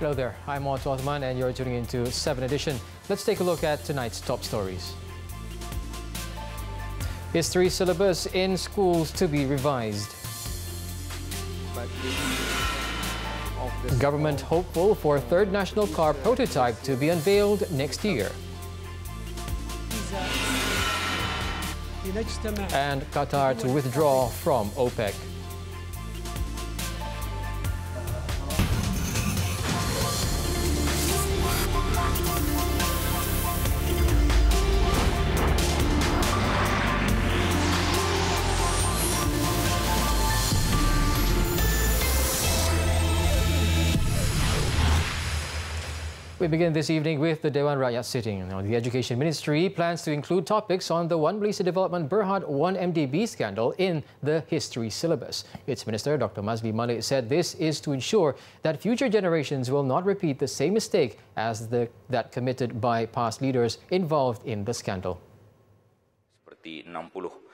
Hello there, I'm Tonton and you're tuning into 7 Edition. Let's take a look at tonight's top stories. History syllabus in schools to be revised. Government hopeful for third national car prototype to be unveiled next year. And Qatar to withdraw from OPEC. We begin this evening with the Dewan Rakyat sitting. Now, the Education Ministry plans to include topics on the One Malaysia Development Berhad 1MDB scandal in the history syllabus. Its Minister, Dr. Mazli Malik, said this is to ensure that future generations will not repeat the same mistake as that committed by past leaders involved in the scandal.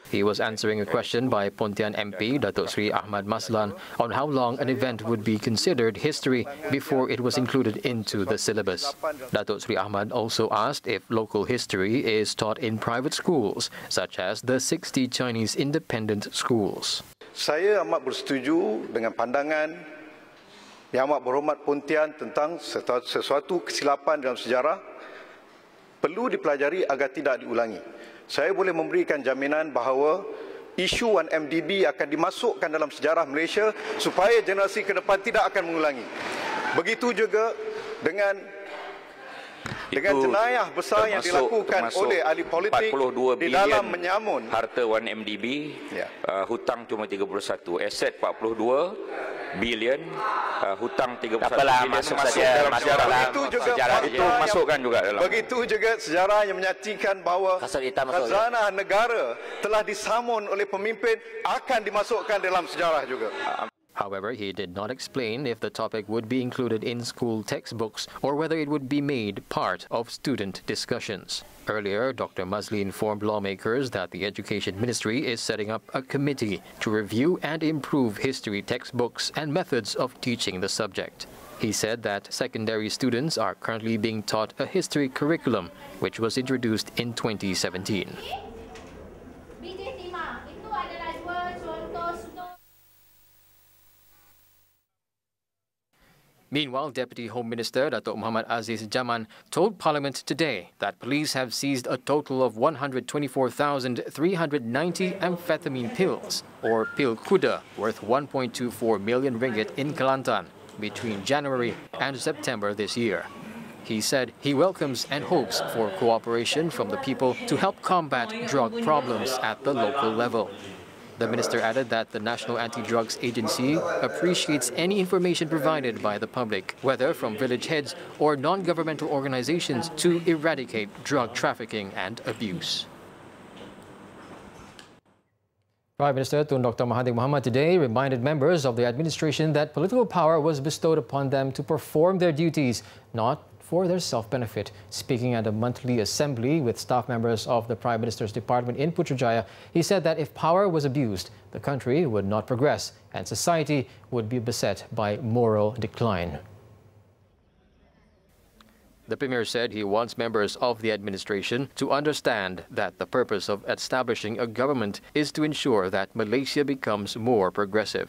He was answering a question by Pontian MP Datuk Seri Ahmad Maslan on how long an event would be considered history before it was included into the syllabus. Datuk Seri Ahmad also asked if local history is taught in private schools, such as the 60 Chinese independent schools. Saya amat bersetuju dengan pandangan Yang Amat Berhormat Pontian tentang sesuatu kesilapan dalam sejarah perlu dipelajari agar tidak diulangi. Saya boleh memberikan jaminan bahawa isu 1MDB akan dimasukkan dalam sejarah Malaysia supaya generasi ke depan tidak akan mengulangi. Begitu juga dengan jenayah besar yang dilakukan oleh ahli politik di dalam menyamun harta 1MDB, hutang cuma 31, aset 42 bilion, hutang 31 bilion masuk dalam sejarah. Itu masukkan juga dalam. Begitu juga sejarah yang menyaksikan bahawa khazanah negara telah disamun oleh pemimpin akan dimasukkan dalam sejarah juga. However, he did not explain if the topic would be included in school textbooks or whether it would be made part of student discussions. Earlier, Dr. Mazli informed lawmakers that the Education Ministry is setting up a committee to review and improve history textbooks and methods of teaching the subject. He said that secondary students are currently being taught a history curriculum, which was introduced in 2017. Meanwhile, Deputy Home Minister Datuk Muhammad Aziz Jaman told Parliament today that police have seized a total of 124,390 amphetamine pills, or pil kuda, worth 1.24 million ringgit in Kelantan between January and September this year. He said he welcomes and hopes for cooperation from the people to help combat drug problems at the local level. The minister added that the National Anti-Drugs Agency appreciates any information provided by the public, whether from village heads or non-governmental organizations, to eradicate drug trafficking and abuse. Prime Minister Tun Dr. Mahathir Mohamad today reminded members of the administration that political power was bestowed upon them to perform their duties, not for their self-benefit. Speaking at a monthly assembly with staff members of the Prime Minister's department in Putrajaya, he said that if power was abused, the country would not progress and society would be beset by moral decline. The Premier said he wants members of the administration to understand that the purpose of establishing a government is to ensure that Malaysia becomes more progressive.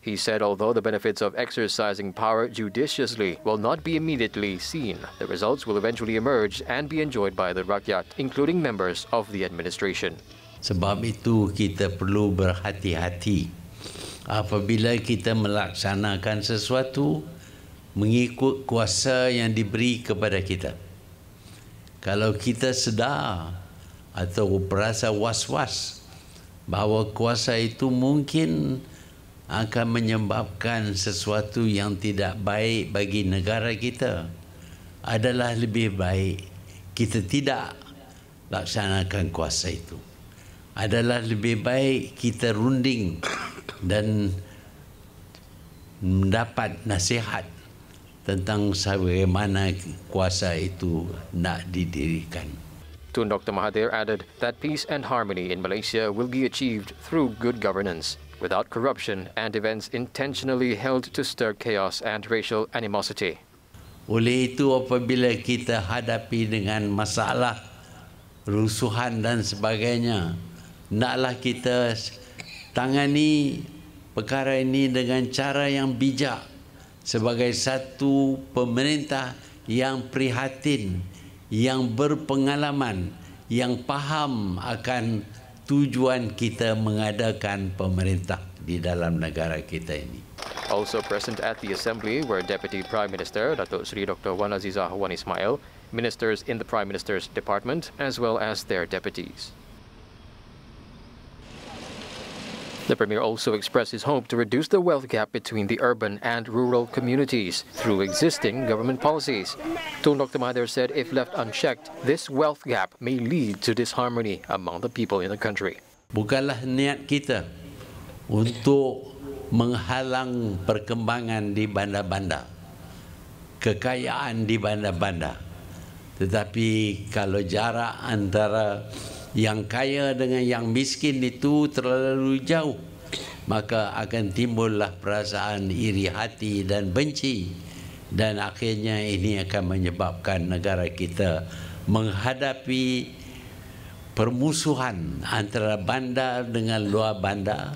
He said although the benefits of exercising power judiciously will not be immediately seen, the results will eventually emerge and be enjoyed by the rakyat, including members of the administration. Sebab itu kita perlu berhati-hati apabila kita melaksanakan sesuatu mengikut kuasa yang diberi kepada kita. Kalau kita sedar atau berasa was-was bahawa kuasa itu mungkin akan menyebabkan sesuatu yang tidak baik bagi negara kita, adalah lebih baik kita tidak laksanakan kuasa itu. Adalah lebih baik kita runding dan mendapat nasihat tentang bagaimana kuasa itu nak didirikan. Tun Dr. Mahathir added that peace and harmony in Malaysia will be achieved through good governance, without corruption and events intentionally held to stir chaos and racial animosity. Oleh itu apabila kita hadapi dengan masalah rusuhan dan sebagainya, naklah kita tangani perkara ini dengan cara yang bijak sebagai satu pemerintah yang prihatin, yang berpengalaman, yang faham akan tujuan kita mengadakan pemerintah di dalam negara kita ini. Also present at the assembly were Deputy Prime Minister Datuk Seri Dr. Wan Azizah Wan Ismail, ministers in the Prime Minister's department, as well as their deputies. The Premier also expressed his hope to reduce the wealth gap between the urban and rural communities through existing government policies. Tun Dr. Mahathir said if left unchecked, this wealth gap may lead to disharmony among the people in the country. Bukanlah niat kita untuk menghalang perkembangan di bandar-bandar, kekayaan di bandar-bandar. Tetapi kalau jarak antara yang kaya dengan yang miskin itu terlalu jauh, maka akan timbullah perasaan iri hati dan benci, dan akhirnya ini akan menyebabkan negara kita menghadapi permusuhan antara bandar dengan luar bandar,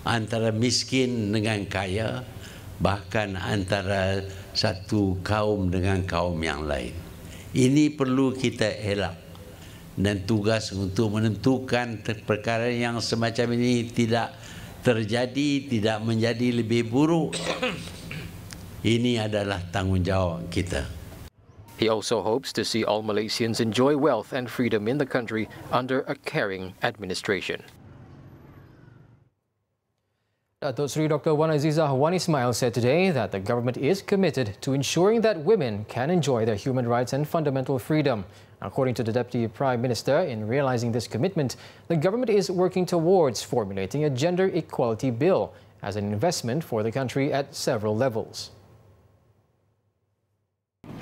antara miskin dengan kaya, bahkan antara satu kaum dengan kaum yang lain. Ini perlu kita elak, dan tugas untuk menentukan perkara yang semacam ini tidak terjadi, tidak menjadi lebih buruk, ini adalah tanggungjawab kita. He also hopes to see all Malaysians enjoy wealth and freedom in the country under a caring administration. Datuk Seri Dr. Wan Azizah Wan Ismail said today that the government is committed to ensuring that women can enjoy their human rights and fundamental freedom. According to the Deputy Prime Minister, in realizing this commitment, the government is working towards formulating a gender equality bill as an investment for the country at several levels.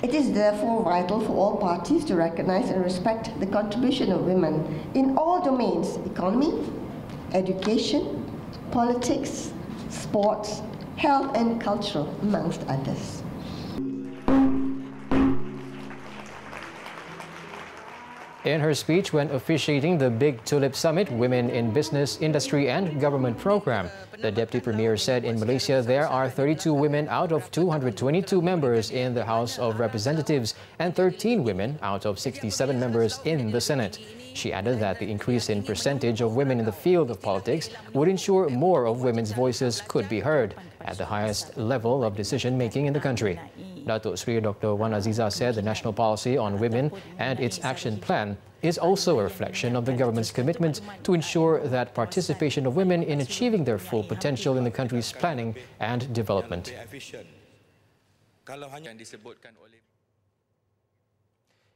It is therefore vital for all parties to recognize and respect the contribution of women in all domains: economy, education, politics, sports, health and culture, amongst others. In her speech when officiating the Big Tulip Summit Women in Business, Industry and Government program, the Deputy Premier said in Malaysia there are 32 women out of 222 members in the House of Representatives and 13 women out of 67 members in the Senate. She added that the increase in percentage of women in the field of politics would ensure more of women's voices could be heard at the highest level of decision-making in the country. Datuk Seri Dr. Wan Azizah said the national policy on women and its action plan is also a reflection of the government's commitment to ensure that participation of women in achieving their full potential in the country's planning and development.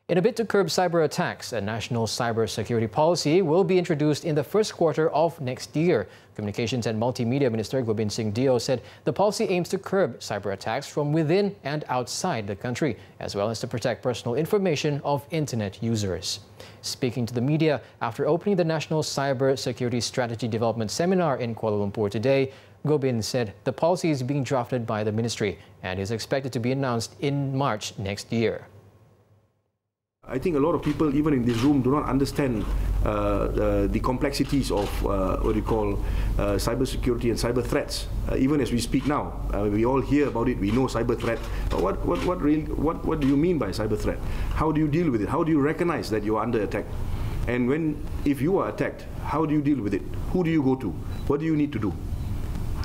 In a bid to curb cyber attacks, a national cyber security policy will be introduced in the first quarter of next year. Communications and Multimedia Minister Gobind Singh Dio said the policy aims to curb cyber attacks from within and outside the country, as well as to protect personal information of internet users. Speaking to the media after opening the National Cyber Security Strategy Development Seminar in Kuala Lumpur today, Gobind said the policy is being drafted by the ministry and is expected to be announced in March next year. I think a lot of people, even in this room, do not understand the complexities of what you call cybersecurity and cyber threats. Even as we speak now, we all hear about it. We know cyber threat. What do you mean by cyber threat? How do you deal with it? How do you recognize that you are under attack? And if you are attacked, how do you deal with it? Who do you go to? What do you need to do?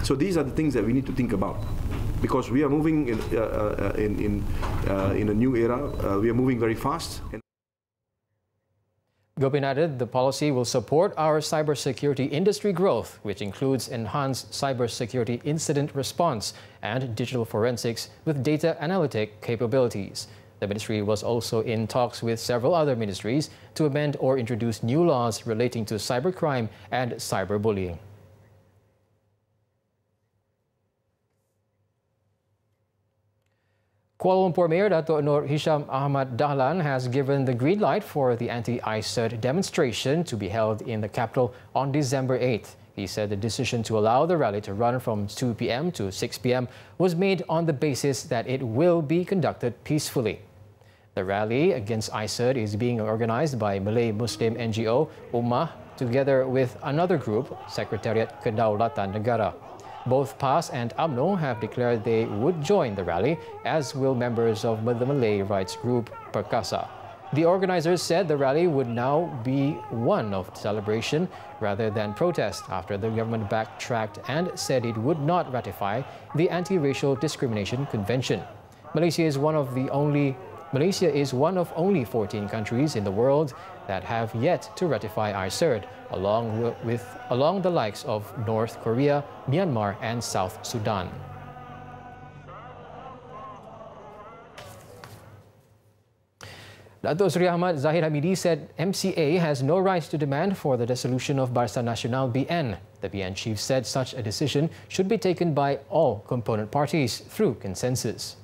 So these are the things that we need to think about. Because we are moving in a new era, we are moving very fast. Gobind added the policy will support our cybersecurity industry growth, which includes enhanced cybersecurity incident response and digital forensics with data analytic capabilities. The ministry was also in talks with several other ministries to amend or introduce new laws relating to cybercrime and cyberbullying. Kuala Lumpur Mayor Dato' Nur Hisham Ahmad Dahlan has given the green light for the anti-ICERT demonstration to be held in the capital on December 8th. He said the decision to allow the rally to run from 2 p.m. to 6 p.m. was made on the basis that it will be conducted peacefully. The rally against ISERD is being organized by Malay Muslim NGO Ummah together with another group, Sekretariat Kedaulatan Negara. Both PAS and UMNO have declared they would join the rally, as will members of the Malay rights group Perkasa. The organizers said the rally would now be one of celebration rather than protest after the government backtracked and said it would not ratify the Anti-Racial Discrimination Convention. Malaysia is one of only 14 countries in the world that have yet to ratify ISERD, along the likes of North Korea, Myanmar and South Sudan. Datuk Seri Ahmad Zahid Hamidi said MCA has no right to demand for the dissolution of Barisan Nasional BN. The BN chief said such a decision should be taken by all component parties through consensus.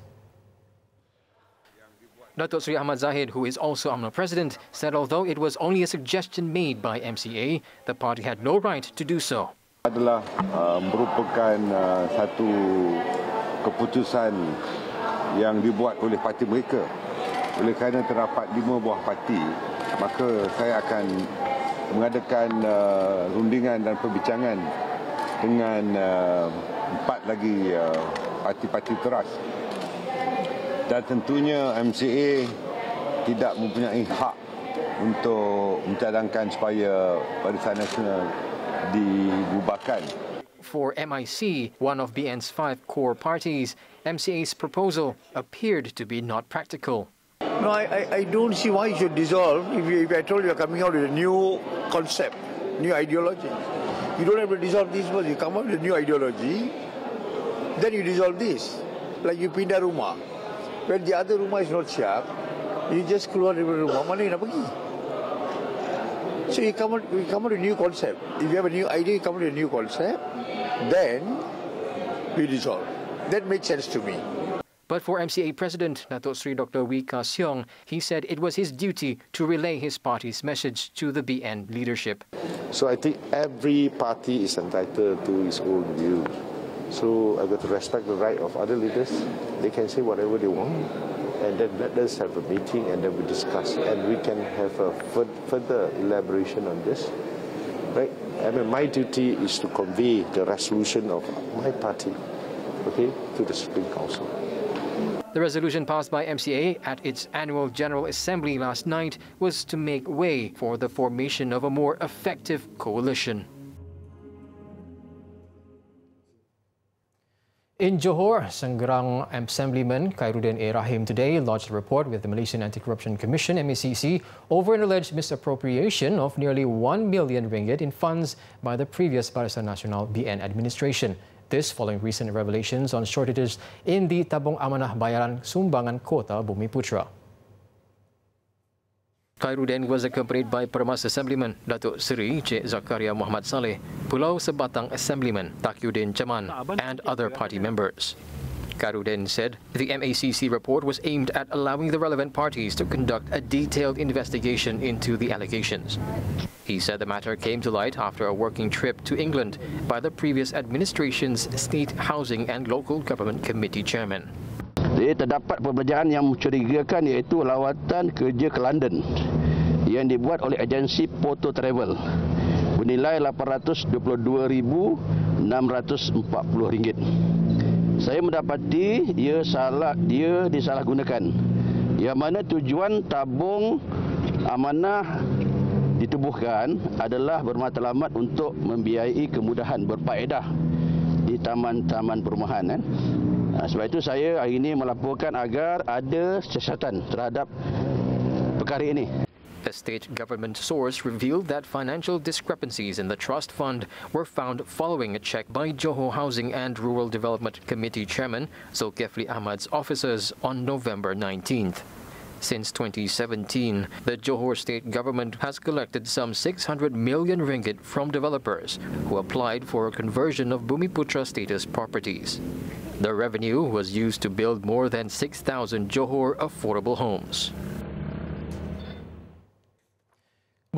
Datuk Seri Ahmad Zahid, who is also UMNO president, said although it was only a suggestion made by MCA, the party had no right to do so. Adalah merupakan satu keputusan yang dibuat oleh parti mereka. Oleh kerana terdapat 5 buah parti, maka saya akan mengadakan rundingan dan perbincangan dengan 4 lagi parti-parti teras. Dan tentunya MCA tidak mempunyai hak untuk mencadangkan supaya Barisan Nasional dibubarkan. For MIC, one of BN's 5 core parties, MCA's proposal appeared to be not practical. No, I don't see why you should dissolve if I told you are coming out with a new concept, new ideology. You don't have to dissolve this first. You come out with a new ideology, then you dissolve this. Like you pindah rumah. When the other rumah is not siap, you just keluar dari rumah, mana you nak pergi? So you come out with a new concept. If you have a new idea, you come out with a new concept, then we dissolve. That makes sense to me. But for MCA President Datuk Seri Dr. Wee Ka Siong, he said it was his duty to relay his party's message to the BN leadership. So I think every party is entitled to its own view. So I've got to respect the right of other leaders. They can say whatever they want. And then let us have a meeting and then we discuss. And we can have a further elaboration on this. Right? I mean, my duty is to convey the resolution of my party, okay, to the Supreme Council. The resolution passed by MCA at its annual General Assembly last night was to make way for the formation of a more effective coalition. In Johor, Senggerang Assemblyman Khairuddin A. Rahim today lodged a report with the Malaysian Anti-Corruption Commission (MACC) over an alleged misappropriation of nearly 1 million ringgit in funds by the previous Barisan Nasional BN administration. This following recent revelations on shortages in the tabung amanah bayaran sumbangan kota Bumiputra. Khairuddin was accompanied by Permas Assemblyman Datuk Seri Cik Zakaria Muhammad Saleh, Pulau Sebatang Assemblyman Takyuddin Chaman and other party members. Khairuddin said the MACC report was aimed at allowing the relevant parties to conduct a detailed investigation into the allegations. He said the matter came to light after a working trip to England by the previous administration's State Housing and Local Government Committee chairman. Terdapat pembejaan yang mencurigakan iaitu lawatan kerja ke London yang dibuat oleh agensi Poto Travel bernilai RM822,640. Saya mendapati ia disalahgunakan, yang mana tujuan tabung amanah ditubuhkan adalah bermatlamat untuk membiayai kemudahan berfaedah di taman-taman perumahan. Sebab itu saya hari ini melaporkan agar ada siasatan terhadap perkara ini. A state government source revealed that financial discrepancies in the trust fund were found following a check by Johor Housing and Rural Development Committee Chairman Zulkifli Ahmad's officers on November 19th. Since 2017, the Johor state government has collected some 600 million ringgit from developers who applied for a conversion of Bumiputra status properties. The revenue was used to build more than 6,000 Johor affordable homes.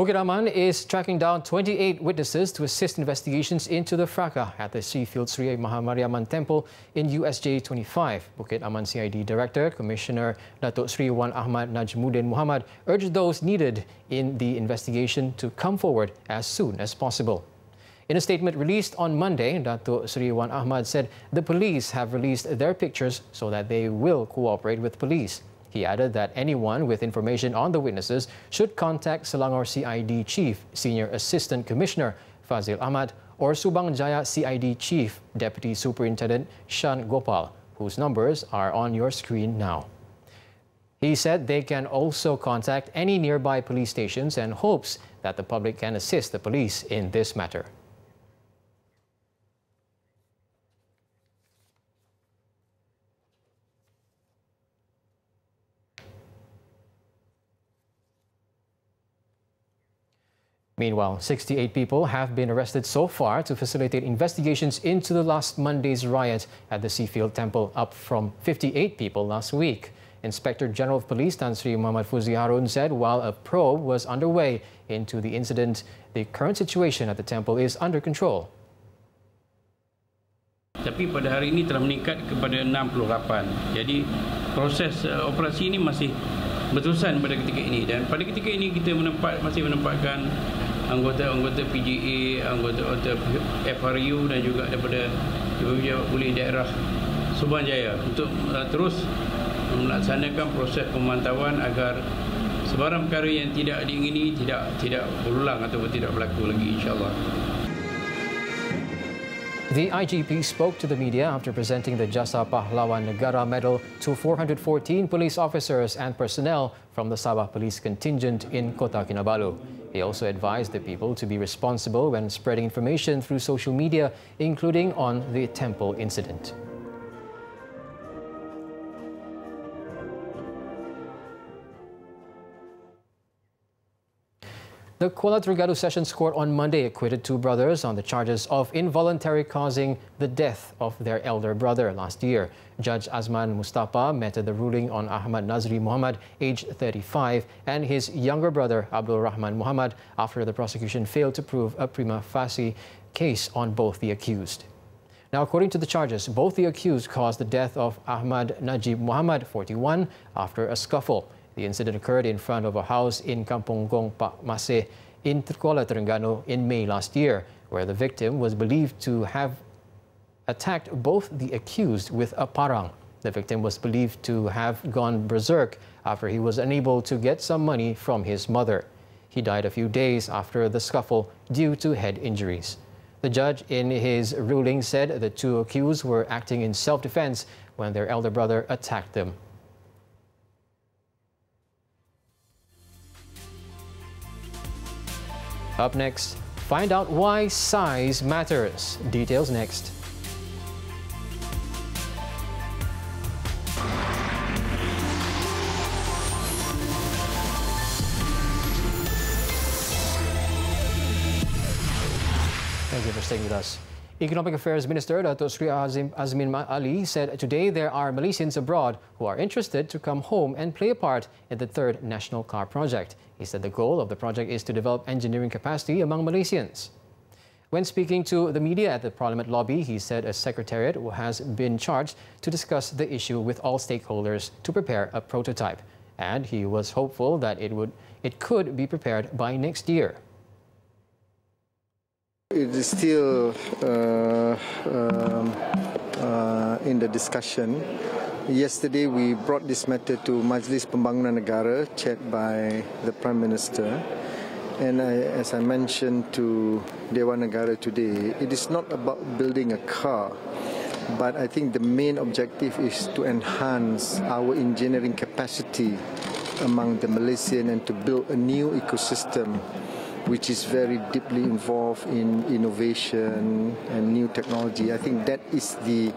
Bukit Aman is tracking down 28 witnesses to assist investigations into the fracas at the Seafield Sri Mahamariamman Temple in USJ 25. Bukit Aman CID Director, Commissioner Datuk Sri Wan Ahmad Najmuddin Muhammad urged those needed in the investigation to come forward as soon as possible. In a statement released on Monday, Datuk Sri Wan Ahmad said the police have released their pictures so that they will cooperate with police. He added that anyone with information on the witnesses should contact Selangor CID Chief Senior Assistant Commissioner Fazil Ahmad or Subang Jaya CID Chief Deputy Superintendent Shan Gopal, whose numbers are on your screen now. He said they can also contact any nearby police stations and hopes that the public can assist the police in this matter. Meanwhile, 68 people have been arrested so far to facilitate investigations into the last Monday's riot at the Seafield Temple, up from 58 people last week. Inspector General of Police Tan Sri Muhammad Fuzi Harun said while a probe was underway into the incident, the current situation at the temple is under control. Tapi pada hari ini telah meningkat kepada 68. Jadi proses operasi ini masih berterusan pada ketika ini, dan pada ketika ini kita masih menempatkan anggota-anggota PGA, anggota FRU dan juga daripada polis daerah Subang Jaya untuk terus melaksanakan proses pemantauan agar sebarang perkara yang tidak diingini tidak berulang ataupun tidak berlaku lagi, insya-Allah. The IGP spoke to the media after presenting the Jasa Pahlawan Negara Medal to 414 police officers and personnel from the Sabah Police Contingent in Kota Kinabalu. He also advised the people to be responsible when spreading information through social media, including on the temple incident. The Kuala Terengganu Sessions Court on Monday acquitted two brothers on the charges of involuntarily causing the death of their elder brother last year. Judge Azman Mustafa meted the ruling on Ahmad Nazri Muhammad, aged 35, and his younger brother Abdul Rahman Muhammad after the prosecution failed to prove a prima facie case on both the accused. Now, according to the charges, both the accused caused the death of Ahmad Najib Muhammad, 41, after a scuffle. The incident occurred in front of a house in Kampung Gong Pak Masih in Kuala Terengganu in May last year, where the victim was believed to have attacked both the accused with a parang. The victim was believed to have gone berserk after he was unable to get some money from his mother. He died a few days after the scuffle due to head injuries. The judge in his ruling said the two accused were acting in self-defense when their elder brother attacked them. Up next, find out why size matters. Details next. Thank you for staying with us. Economic Affairs Minister Datuk Sri Azmin Ali said today there are Malaysians abroad who are interested to come home and play a part in the third National Car Project. He said the goal of the project is to develop engineering capacity among Malaysians. When speaking to the media at the Parliament lobby, he said a secretariat has been charged to discuss the issue with all stakeholders to prepare a prototype. And he was hopeful that it could be prepared by next year. It is still in the discussion. Yesterday we brought this matter to Majlis Pembangunan Negara, chaired by the Prime Minister. And as I mentioned to Dewan Negara today, it is not about building a car, but I think the main objective is to enhance our engineering capacity among the Malaysian and to build a new ecosystem which is very deeply involved in innovation and new technology. I think that is the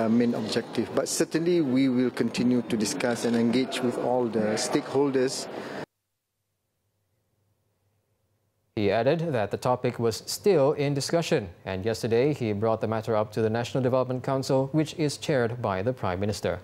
main objective. But certainly we will continue to discuss and engage with all the stakeholders. He added that the topic was still in discussion, and yesterday he brought the matter up to the National Development Council, which is chaired by the Prime Minister.